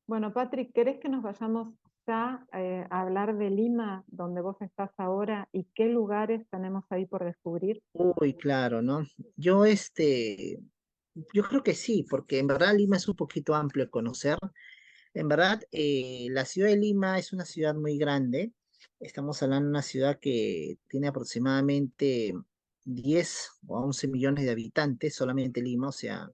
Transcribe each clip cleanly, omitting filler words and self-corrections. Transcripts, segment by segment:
Bueno, Patrick, ¿querés que nos vayamos ya a hablar de Lima, donde vos estás ahora, y qué lugares tenemos ahí por descubrir? Uy, claro, ¿no? Yo, yo creo que sí, porque en verdad Lima es un poquito amplio de conocer. En verdad, la ciudad de Lima es una ciudad muy grande. Estamos hablando de una ciudad que tiene aproximadamente 10 o 11 millones de habitantes, solamente Lima, o sea,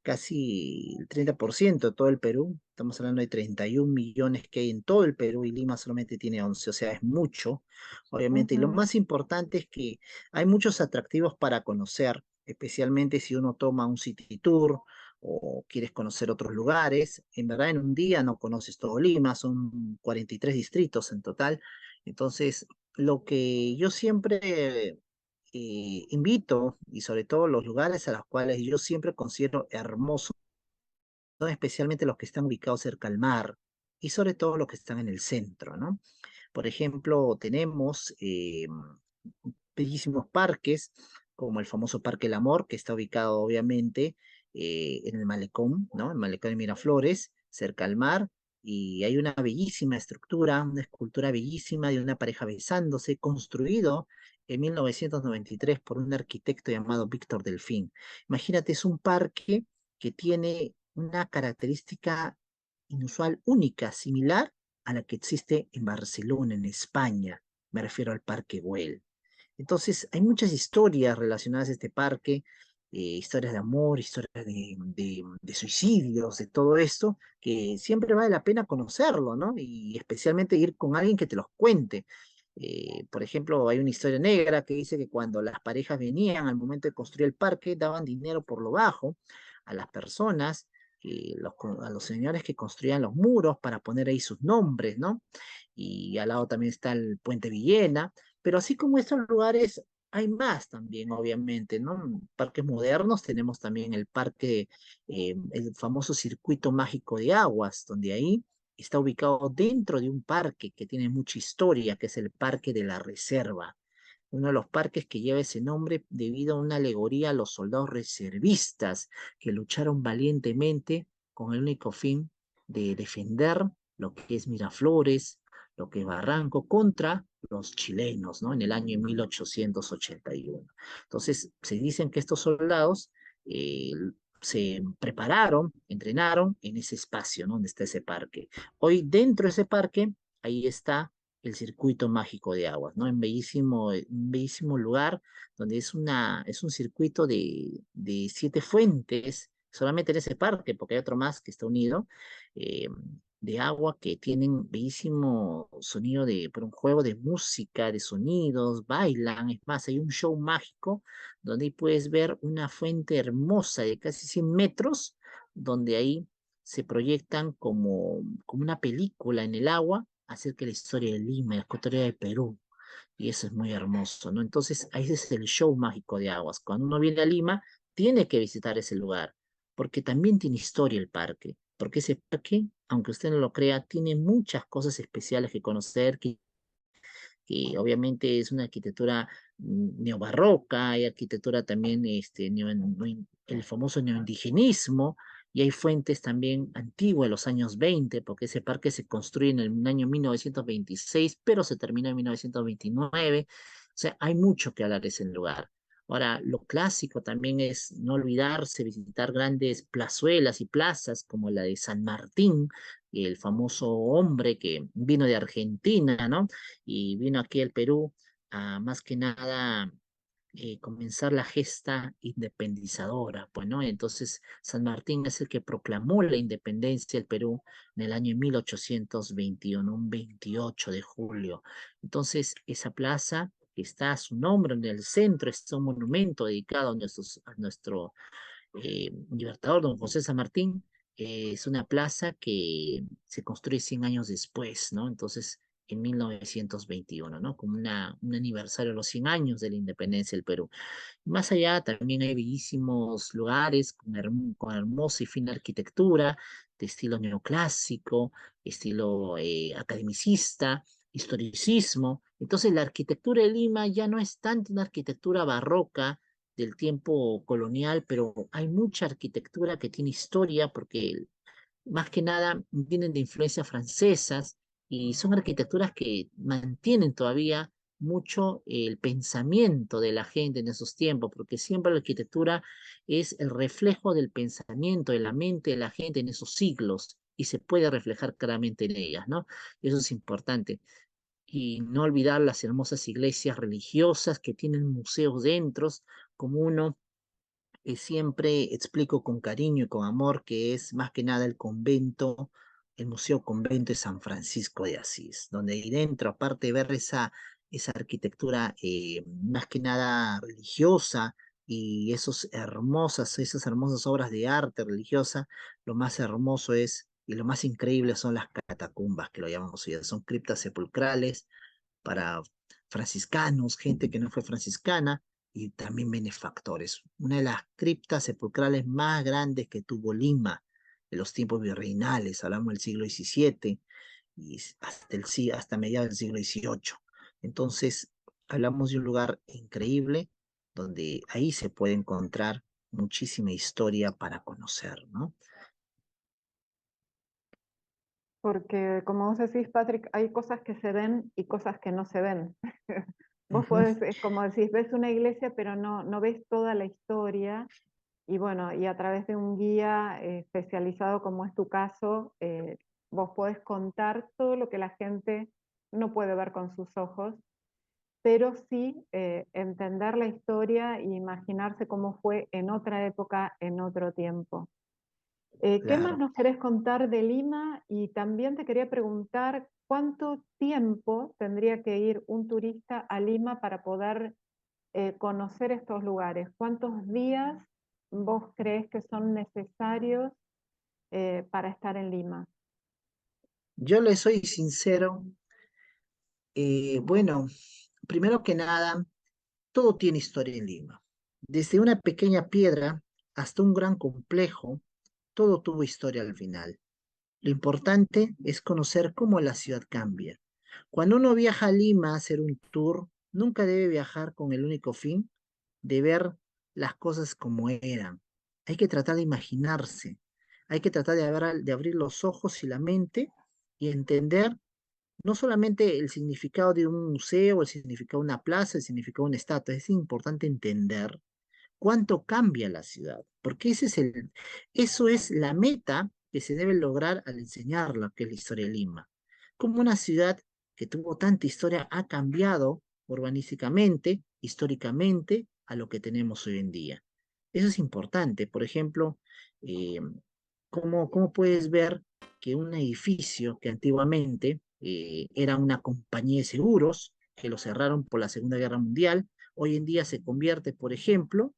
casi el 30% de todo el Perú. Estamos hablando de 31 millones que hay en todo el Perú y Lima solamente tiene 11, o sea, es mucho, obviamente. Y lo Ujú. más importante es que hay muchos atractivos para conocer, especialmente si uno toma un city tour o quieres conocer otros lugares. En verdad, en un día no conoces todo Lima, son 43 distritos en total. Entonces, lo que yo siempre invito, y sobre todo los lugares a los cuales yo siempre considero hermosos, son especialmente los que están ubicados cerca al mar y sobre todo los que están en el centro, ¿no? Por ejemplo, tenemos bellísimos parques, como el famoso Parque El Amor, que está ubicado obviamente en el Malecón, ¿no? El Malecón de Miraflores, cerca al mar, y hay una bellísima estructura, una escultura bellísima de una pareja besándose, construido en 1993 por un arquitecto llamado Víctor Delfín. Imagínate, es un parque que tiene una característica inusual, única, similar a la que existe en Barcelona, en España. Me refiero al Parque Güell. Entonces, hay muchas historias relacionadas a este parque, historias de amor, historias de suicidios, de todo esto, que siempre vale la pena conocerlo, ¿no? Y especialmente ir con alguien que te los cuente. Por ejemplo, hay una historia negra que dice que cuando las parejas venían al momento de construir el parque, daban dinero por lo bajo a las personas, a los señores que construían los muros para poner ahí sus nombres, ¿no? Y al lado también está el Puente Villena, pero así como estos lugares, hay más también, obviamente, ¿no? Parques modernos, tenemos también el parque, el famoso circuito mágico de aguas, donde ahí está ubicado dentro de un parque que tiene mucha historia, que es el Parque de la Reserva, uno de los parques que lleva ese nombre debido a una alegoría a los soldados reservistas que lucharon valientemente con el único fin de defender lo que es Miraflores, lo que es Barranco, contra los chilenos, ¿no? En el año 1881. Entonces, se dicen que estos soldados eh, se prepararon, entrenaron en ese espacio, ¿no? Donde está ese parque. Hoy, dentro de ese parque, ahí está el circuito mágico de aguas, ¿no? Un bellísimo lugar donde es un circuito de 7 fuentes, solamente en ese parque, porque hay otro más que está unido, eh, de agua que tienen bellísimo sonido por un juego de música, de sonidos, bailan, es más, hay un show mágico donde ahí puedes ver una fuente hermosa de casi 100 metros, donde ahí se proyectan como una película en el agua acerca de la historia de Lima, la historia de Perú, y eso es muy hermoso, ¿no? Entonces, ahí es el show mágico de aguas. Cuando uno viene a Lima, tiene que visitar ese lugar, porque también tiene historia el parque, porque ese parque, aunque usted no lo crea, tiene muchas cosas especiales que conocer, que obviamente es una arquitectura neobarroca, hay arquitectura también, el famoso neoindigenismo, y hay fuentes también antiguas de los años 20, porque ese parque se construye en el año 1926, pero se terminó en 1929. O sea, hay mucho que hablar de ese lugar. Ahora, lo clásico también es no olvidarse, visitar grandes plazuelas y plazas como la de San Martín, el famoso hombre que vino de Argentina, ¿no? Y vino aquí al Perú a más que nada comenzar la gesta independizadora, pues, ¿no? Entonces, San Martín es el que proclamó la independencia del Perú en el año 1821, un 28 de julio. Entonces, esa plaza que está a su nombre en el centro, es un monumento dedicado a nuestro Libertador, don José San Martín, es una plaza que se construye 100 años después, ¿no? Entonces, en 1921, ¿no? Como un aniversario de los 100 años de la independencia del Perú. Más allá también hay bellísimos lugares con hermosa y fina arquitectura, de estilo neoclásico, estilo academicista, historicismo. Entonces la arquitectura de Lima ya no es tanto una arquitectura barroca del tiempo colonial, pero hay mucha arquitectura que tiene historia porque más que nada vienen de influencias francesas y son arquitecturas que mantienen todavía mucho el pensamiento de la gente en esos tiempos, porque siempre la arquitectura es el reflejo del pensamiento, de la mente de la gente en esos siglos y se puede reflejar claramente en ellas, ¿no? Y eso es importante. Y no olvidar las hermosas iglesias religiosas que tienen museos dentro, como uno siempre explico con cariño y con amor que es más que nada el convento, el Museo Convento de San Francisco de Asís, donde ahí dentro, aparte de ver esa arquitectura más que nada religiosa y esas hermosas obras de arte religiosa, lo más hermoso es y lo más increíble son las catacumbas, que lo llamamos hoy, son criptas sepulcrales para franciscanos, gente que no fue franciscana y también benefactores. Una de las criptas sepulcrales más grandes que tuvo Lima en los tiempos virreinales, hablamos del siglo XVII y hasta mediados del siglo XVIII. Entonces, hablamos de un lugar increíble donde ahí se puede encontrar muchísima historia para conocer, ¿no? Porque como vos decís, Patrick, hay cosas que se ven y cosas que no se ven. Vos Ujú, podés, es como decís, ves una iglesia, pero no ves toda la historia. Y bueno, y a través de un guía especializado como es tu caso, vos podés contar todo lo que la gente no puede ver con sus ojos, pero sí entender la historia e imaginarse cómo fue en otra época, en otro tiempo. ¿Qué más claro. nos querés contar de Lima? Y también te quería preguntar cuánto tiempo tendría que ir un turista a Lima para poder conocer estos lugares. ¿Cuántos días vos crees que son necesarios para estar en Lima? Yo le soy sincero, bueno, primero que nada, todo tiene historia en Lima. Desde una pequeña piedra hasta un gran complejo, todo tuvo historia al final. Lo importante es conocer cómo la ciudad cambia. Cuando uno viaja a Lima a hacer un tour, nunca debe viajar con el único fin de ver las cosas como eran. Hay que tratar de imaginarse, hay que tratar de abrir los ojos y la mente y entender no solamente el significado de un museo, el significado de una plaza, el significado de una estatua, es importante entender cuánto cambia la ciudad, porque eso es la meta que se debe lograr al enseñar lo que es la historia de Lima. Como una ciudad que tuvo tanta historia ha cambiado urbanísticamente, históricamente, a lo que tenemos hoy en día. Eso es importante. Por ejemplo, eh, ¿cómo puedes ver que un edificio que antiguamente era una compañía de seguros, que lo cerraron por la Segunda Guerra Mundial, hoy en día se convierte, por ejemplo,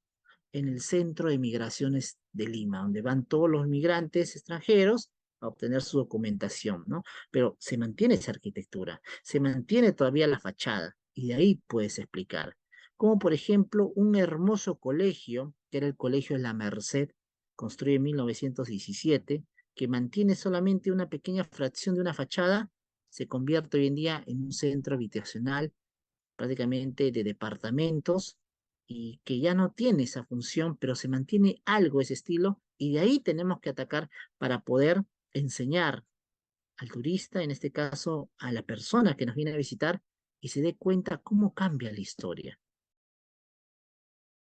en el centro de migraciones de Lima, donde van todos los migrantes extranjeros a obtener su documentación, ¿no? Pero se mantiene esa arquitectura, se mantiene todavía la fachada, y de ahí puedes explicar. Como por ejemplo un hermoso colegio, que era el Colegio de la Merced, construido en 1917, que mantiene solamente una pequeña fracción de una fachada, se convierte hoy en día en un centro habitacional prácticamente de departamentos y que ya no tiene esa función, pero se mantiene algo ese estilo y de ahí tenemos que atacar para poder enseñar al turista, en este caso a la persona que nos viene a visitar, y se dé cuenta cómo cambia la historia.